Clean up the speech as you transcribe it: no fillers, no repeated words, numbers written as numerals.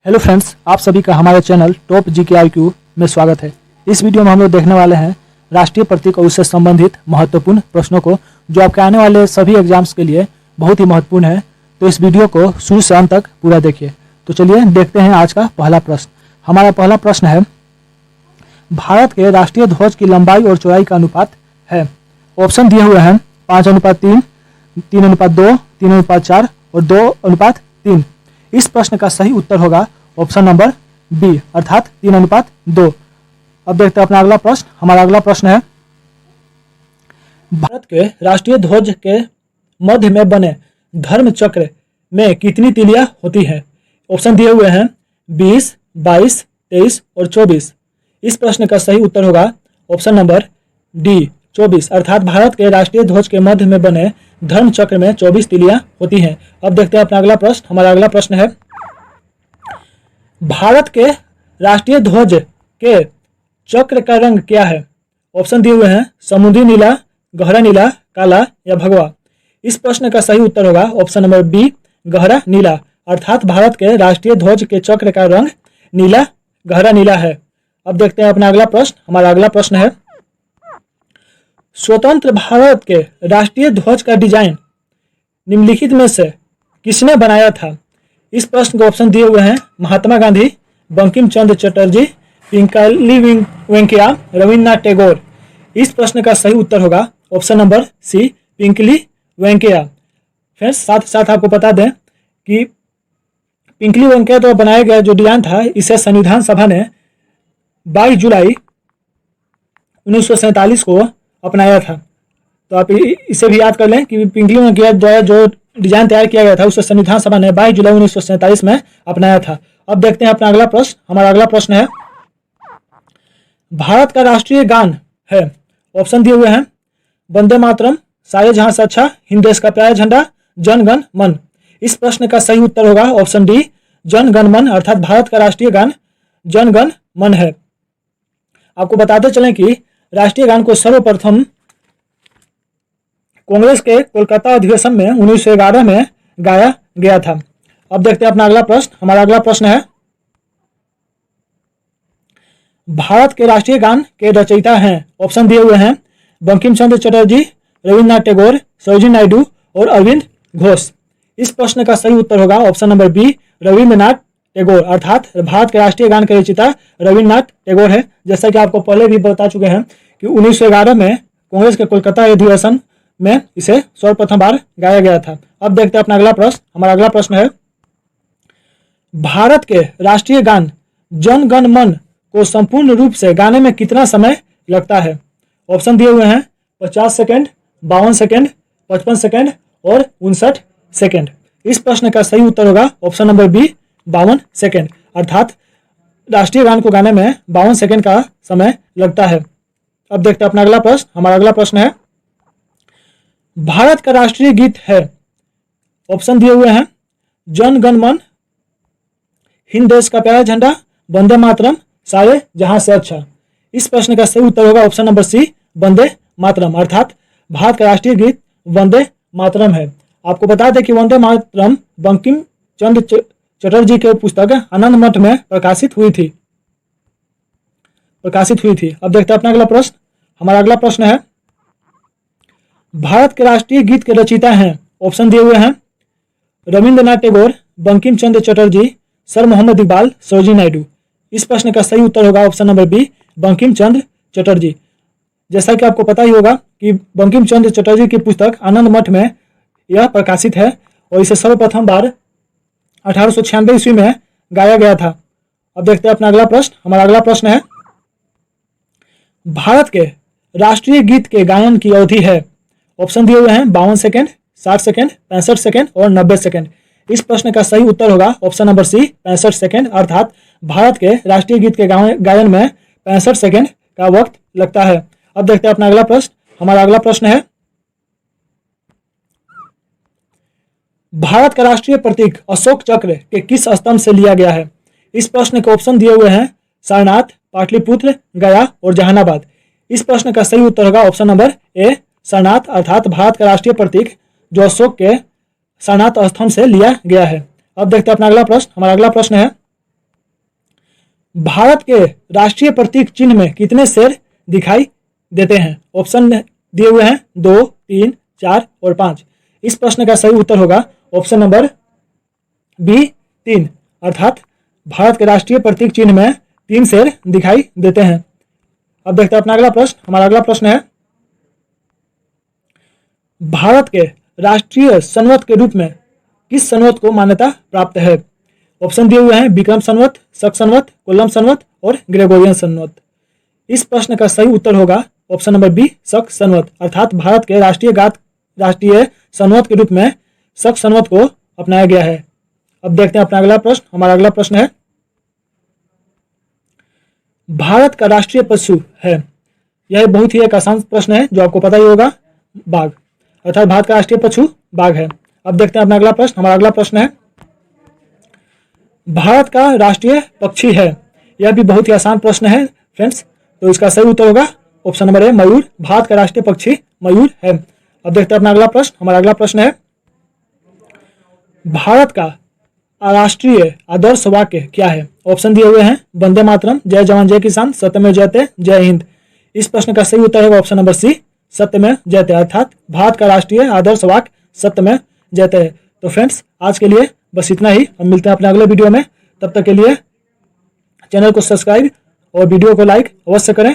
Hello friends, आप सभी का हमारे चैनल टॉप जीके आईक्यू में स्वागत है। इस वीडियो में हम लोग देखने वाले हैं राष्ट्रीय प्रतीक और उससे संबंधित महत्वपूर्ण प्रश्नों को, जो आपके आने वाले सभी एग्जाम्स के लिए बहुत ही महत्वपूर्ण है। तो इस वीडियो को शुरू से अंत तक पूरा देखिए। तो चलिए देखते हैं आज का पहला प्रश्न। हमारा पहला प्रश्न है, भारत के राष्ट्रीय ध्वज की लंबाई और चौड़ाई का अनुपात है। ऑप्शन दिए हुए हैं 5:3, 3:2, 3:4 और 2:3। इस प्रश्न का सही उत्तर होगा ऑप्शन नंबर बी, अर्थात 3:2। अब देखते हैं अपना अगला प्रश्न। हमारा अगला प्रश्न है, भारत के राष्ट्रीय ध्वज के मध्य में बने धर्म चक्र में कितनी तीलियां होती हैं? ऑप्शन दिए हुए हैं 20, 22, 23 और 24। इस प्रश्न का सही उत्तर होगा ऑप्शन नंबर डी, 24, अर्थात भारत के राष्ट्रीय ध्वज के मध्य में बने धर्म चक्र में 24 तीलियां होती हैं। अब देखते हैं अपना अगला प्रश्न। हमारा अगला प्रश्न है, भारत के राष्ट्रीय ध्वज के चक्र का रंग क्या है? ऑप्शन दिए हुए हैं समुद्री नीला, गहरा नीला, काला या भगवा। इस प्रश्न का सही उत्तर होगा ऑप्शन नंबर बी, गहरा नीला, अर्थात भारत के राष्ट्रीय ध्वज के चक्र का रंग नीला, गहरा नीला है। अब देखते हैं अपना अगला प्रश्न। हमारा अगला प्रश्न है, स्वतंत्र भारत के राष्ट्रीय ध्वज का डिजाइन निम्नलिखित में से किसने बनाया था? इस प्रश्न के ऑप्शन दिए हुए हैं महात्मा गांधी, बंकिम चंद्र चटर्जी, पिंगली वेंकैया, रविन्द्रनाथ टैगोर। इस प्रश्न का सही उत्तर होगा ऑप्शन नंबर सी, पिंगली वेंकैया। फ्रेंड्स, साथ साथ आपको बता दें कि पिंगली वेंकैया द्वारा बनाया गया जो डिजाइन था, इसे संविधान सभा ने 22 जुलाई 1947 को अपनाया था। तो आप इसे भी याद कर लें कि पिंगली वेंकैया द्वारा जो डिजाइन तैयार किया गया था, उसे संविधान सभा ने 22 जुलाई 1947 में अपनाया था। अब देखते हैं अपना अगला प्रश्न। हमारा अगला प्रश्न है, भारत का राष्ट्रीय गान है। ऑप्शन दिए हुए हैं वंदे मातरम, सारे जहां से अच्छा, हिंद देश का प्यारा झंडा, जन गण मन। इस प्रश्न का सही उत्तर होगा ऑप्शन डी, जन गण मन, अर्थात भारत का राष्ट्रीय गान जन गण मन है। आपको बताते चलें कि राष्ट्रीय गान को सर्वप्रथम कांग्रेस के कोलकाता अधिवेशन में 1911 में गाया गया था। अब देखते हैं अपना अगला प्रश्न। हमारा अगला प्रश्न है, भारत के राष्ट्रीय गान के रचयिता हैं। ऑप्शन दिए हुए हैं बंकिम चंद्र चटर्जी, रविन्द्रनाथ टैगोर, सरोजिनी नायडू और अरविंद घोष। इस प्रश्न का सही उत्तर होगा option number B, Rabindranath Tagore, अर्थात भारत के राष्ट्रीय गान के रचयिता रविन्द्रनाथ टैगोर है। जैसा कि आपको पहले भी बता चुके हैं कि 1911 में कांग्रेस के कोलकाता अधिवेशन में इसे सर्वप्रथम बार गाया गया था। अब देखते हैं अपना अगला प्रश्न। हमारा अगला प्रश्न है, भारत के राष्ट्रीय गान जन गण मन को संपूर्ण रूप से गाने में कितना समय लगता है? ऑप्शन दिए हुए हैं 50 सेकेंड, 52 सेकेंड, 55 सेकेंड और 59 सेकेंड। इस प्रश्न का सही उत्तर होगा ऑप्शन नंबर बी, 52 सेकेंड, अर्थात राष्ट्रीय गान को गाने में 52 सेकेंड का समय लगता है। अब देखते हैं अपना अगला प्रश्न। हमारा अगला प्रश्न है, भारत का राष्ट्रीय गीत है। ऑप्शन दिए हुए हैं जन गण मन, हिंद देश का प्यारा झंडा, वंदे मातरम, सारे जहां से अच्छा। इस प्रश्न का सही उत्तर होगा option number C, Vande Mataram, अर्थात भारत का राष्ट्रीय गीत वंदे मातरम है। आपको बता दें कि वंदे मातरम बंकिम चंद्र चटर्जी के पुस्तक आनंद मठ में प्रकाशित हुई थी। अब देखते हैं अपना अगला प्रश्न। हमारा अगला प्रश्न है, भारत के राष्ट्रीय गीत के रचयिता हैं। ऑप्शन दिए हुए हैं रविन्द्रनाथ टैगोर, बंकिम चंद्र चटर्जी, सर मोहम्मद इकबाल, सरोजिनी नायडू। इस प्रश्न का सही उत्तर होगा option number B, Bankim Chandra Chatterjee. जैसा कि आपको पता ही होगा कि बंकिम चंद्र चटर्जी की पुस्तक आनंद मठ में यह प्रकाशित है और इसे सर्वप्रथम बार 1896 ईस्वी में गाया गया था। अब देखते हैं अपना अगला प्रश्न। हमारा अगला प्रश्न है, भारत के राष्ट्रीय गीत के गायन की अवधि है। ऑप्शन दिए हुए हैं 52 सेकेंड, 60 सेकेंड, 65 सेकेंड और 90 सेकेंड। इस प्रश्न का सही उत्तर होगा ऑप्शन नंबर सी, 65 सेकेंड, अर्थात भारत के राष्ट्रीय गीत के गायन में 65 सेकेंड का वक्त लगता है। अब देखते हैं अपना अगला प्रश्न। हमारा अगला प्रश्न है, भारत का राष्ट्रीय प्रतीक अशोक चक्र के किस स्तंभ से लिया गया है? इस प्रश्न के ऑप्शन दिए हुए हैं सारनाथ, पाटलिपुत्र, गया और जहानाबाद। इस प्रश्न का सही उत्तर होगा ऑप्शन नंबर ए, सारनाथ, अर्थात भारत का राष्ट्रीय प्रतीक जो अशोक के सारनाथ स्तंभ से लिया गया है। अब देखते हैं अपना अगला प्रश्न। हमारा अगला प्रश्न है, भारत के राष्ट्रीय प्रतीक चिन्ह में कितने शेर दिखाई देते हैं? ऑप्शन दिए हुए हैं 2, 3, 4 और 5। इस प्रश्न का सही उत्तर होगा ऑप्शन नंबर बी 3, अर्थात भारत के राष्ट्रीय प्रतीक चिन्ह में 3 शेर दिखाई देते हैं। अब देखते हैं अपना अगला प्रश्न। हमारा अगला प्रश्न है, भारत के राष्ट्रीय संवत के रूप में किस संवत को मान्यता प्राप्त है? ऑप्शन दिए हुए हैं विक्रम संवत, शक संवत, कोल्लम संवत और ग्रेगोरियन संवत। इस प्रश्न का सही उत्तर होगा ऑप्शन नंबर बी शक संवत, अर्थात भारत के राष्ट्रीय संवत के रूप में शक संवत को अपनाया गया है। अब देखते हैं अपना अगला प्रश्न। हमारा अगला प्रश्न है, भारत का राष्ट्रीय पशु है, यह बहुत ही एक आसान प्रश्न है जो आपको पता ही होगा, बाघ, अर्थात भारत का राष्ट्रीय पशु बाघ है। अब देखते हैं अपना अगला प्रश्न। हमारा अगला प्रश्न है, भारत का राष्ट्रीय पक्षी है, यह भी बहुत ही आसान प्रश्न है फ्रेंड्स, तो इसका सही उत्तर होगा ऑप्शन नंबर ए मयूर। भारत का राष्ट्रीय पक्षी मयूर है। अब देखते हैं अपना अगला प्रश्न। हमारा अगला प्रश्न है, भारत का राष्ट्रीय आदर्श वाक्य क्या है? ऑप्शन दिए हुए हैं वंदे मातरम, जय जवान जय किसान, सत्यमेव जयते, जय हिंद। इस प्रश्न का सही उत्तर है ऑप्शन नंबर सी सत्यमेव जयते, अर्थात भारत का राष्ट्रीय आदर्श वाक्य सत्यमेव जयते है। तो फ्रेंड्स आज के लिए बस इतना ही, हम मिलते हैं अपने अगले वीडियो में। तब तक के लिए चैनल को सब्सक्राइब और वीडियो को लाइक अवश्य करें।